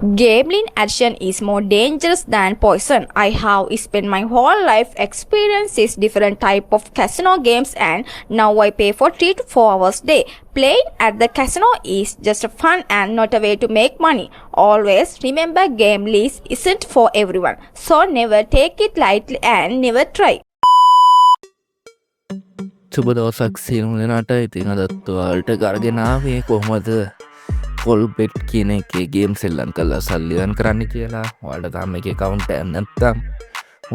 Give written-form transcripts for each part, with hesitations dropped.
Gambling addiction is more dangerous than poison. I have spent my whole life experiencing different type of casino games and now I pay for 3 to 4 hours a day. Playing at the casino is just fun and not a way to make money. Always remember gambling isn't for everyone. So never take it lightly and never try. සුබ දවසක් සියලුම දෙනාට. ඉතින් අදත් ඔයාලට කරගෙන ආවේ කොහොමද ෆොල් බෙට් කියන එකේ ගේම් සෙල්ලම් කරලා සල්ලි earn කරන්න කියලා. ඔයාලට තාම මේකේ account එකක් නැත්නම්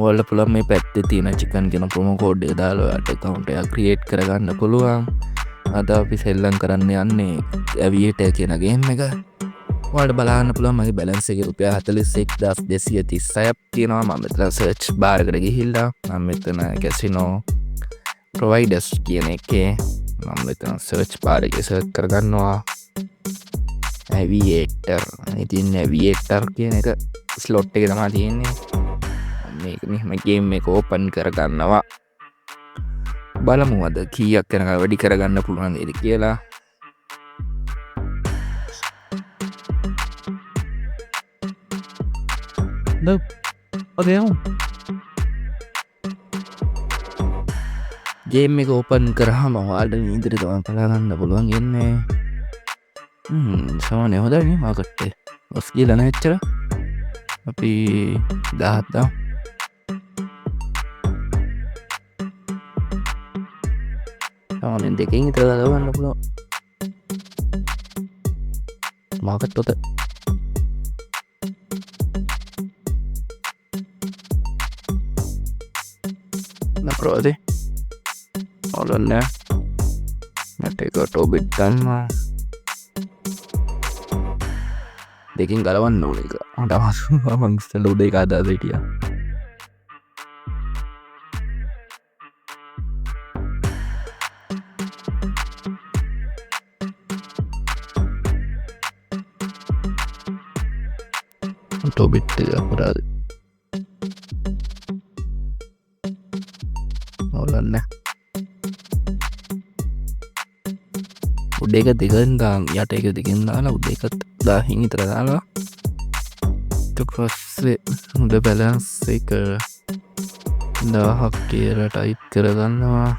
ඔයාලට පුළුවන් මේ පැත්තේ තියෙන chicken කියන promo code එක දාලා ඔයාලට account එකක් create කරගන්න පුළුවන්. අද අපි සෙල්ලම් කරන්න යන්නේ Aviator කියන ගේම් එක. ඔයාලට බලන්න පුළුවන් මගේ balance එකේ රුපියල් 41236ක් තියෙනවා. මම මෙතන search bar එකට ගිහිල්ලා මම මෙතන casino providers කියන එකේ මම මෙතන search bar එකේ search කරගන්නවා Aviator. ඉතින් Aviator කියන එක slot එකේ තමයි තියෙන්නේ. මේක මෙහෙම game එක open කරගන්නවා. බලමු අද කීයක් යනකම් වැඩි කරගන්න පුළුවන් නේද කියලා. ගේම් එක ඕපන් කරාම ඔයාලට ඉදිරියට තමයි බලන්න පුළුවන් ඉන්නේ. සමහරවිට හොඳයි මාකට් එක. ඔස් කියලා නැච්චර. අපි 17 දාමු. සමහරවිට දෙකකින් විතර දාගන්න පුළුවන්. මාකට් එක නපරෝදේ ඔලන්න මට එක ටෝබිට් ගන්නවා. දෙකින් ගලවන්න ඕන එක. මට අමාරුයි මං ඉස්සෙල්ලා උදේ එක හදාලා හිටියා. ටෝබිට් එක අපරාධ ඔලන්න උඩ එක දෙකෙන් දාන්න. යට එක දෙකෙන් දාලා උඩ එකත් 10න් විතර දාලා ඊට පස්සේ උඩ බැලන්ස් එක 1000ක් කියලා ටයිප් කරගන්නවා.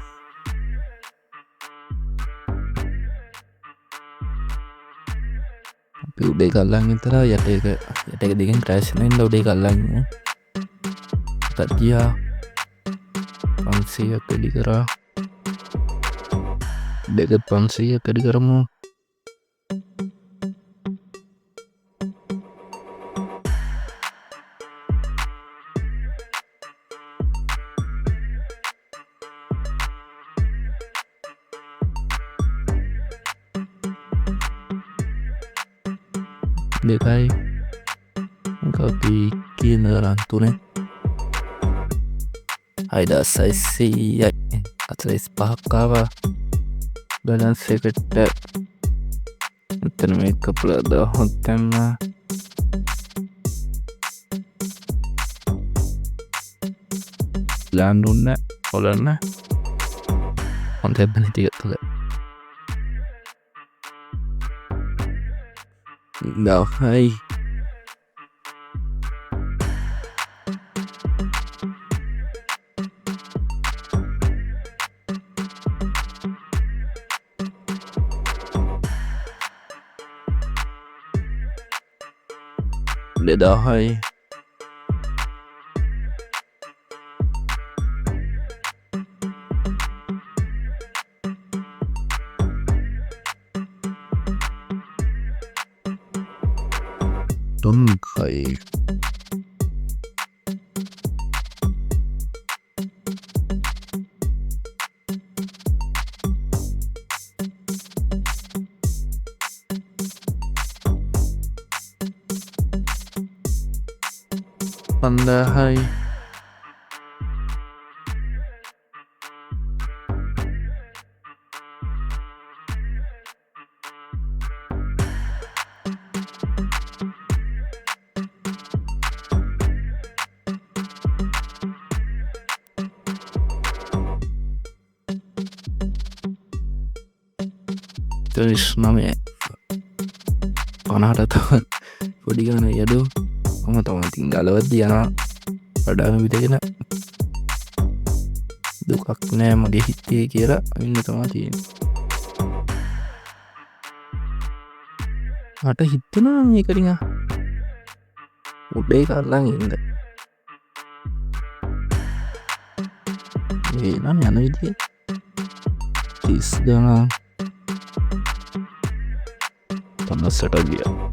අපි උඩ එක අල්ලන් විතර යට එක දෙකෙන් ක්‍රෑෂ් වෙනවා. උඩ එක අල්ලන් තත්තියා 500ක් වැඩි කරා. දෙක 500ක් වැඩි කරමු. දෙකයි අපි කියන රන්තුනේ 6600යි 45ක් ආවා. බැලන්ස් එකට මෙතන මේ කපල 1000ක් දැම්මා. ප්ලෑන් දුන්න ඔලන්න හොඳ බැලි ටික තුල 1000යි දෙදාහයි තුන්කයි පන්දාහයි තුරිස් නමේ 50ට තවත් පොඩි ගාන යඩු මම තමතින් ගලවත් යනවා වඩාම විටගෙන දුකක් නෑ මගේ හිත්තේ කියලා ඉන්න තමා තියෙන මට හිත්තනා මේකරිඟ උඩේ කරලන් ඉද ඒනම් යන විදිිය 30 ගනා 50ට ගිය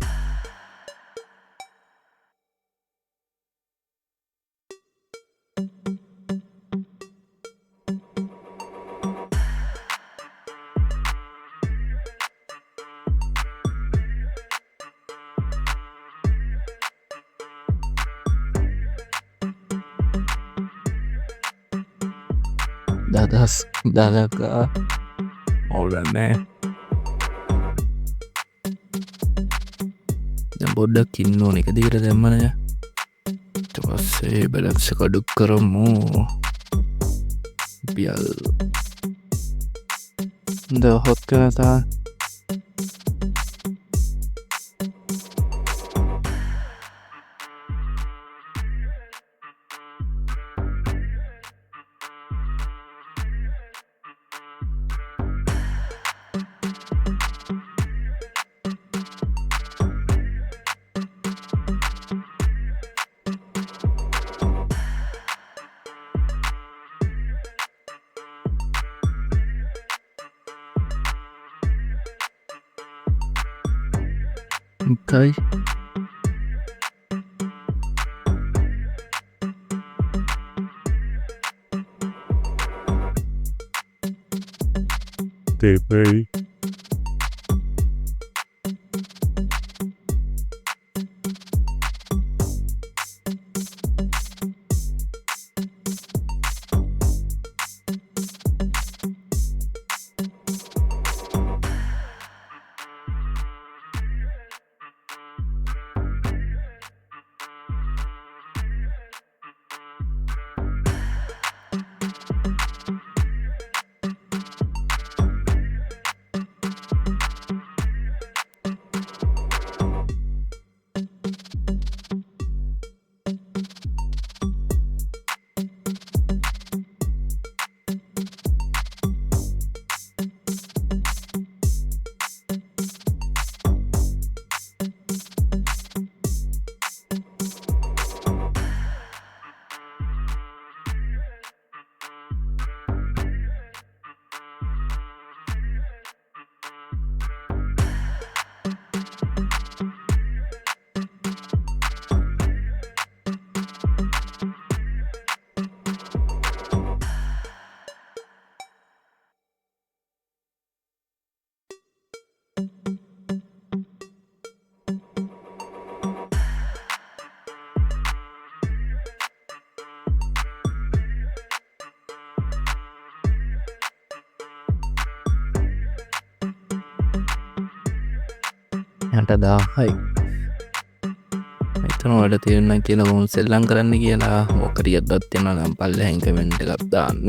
දදස් දලකා ඔවුලන්නෑ බොඩ්ඩක් ඉන්න ඕන එක දිගට දැම්මනය පස්සේ බැලක්ෂ කඩුක් කරමු පියල් දහොත් කනතා Okay. TV. යට 1000යි එතන වලට තේරෙන්න කියලා මොන් සෙල්ලම් කරන්න කියලා ඕකරියක් දත් වෙනවා නම් පල්ලෙහෙන් කමෙන්ට් එකක් දාන්න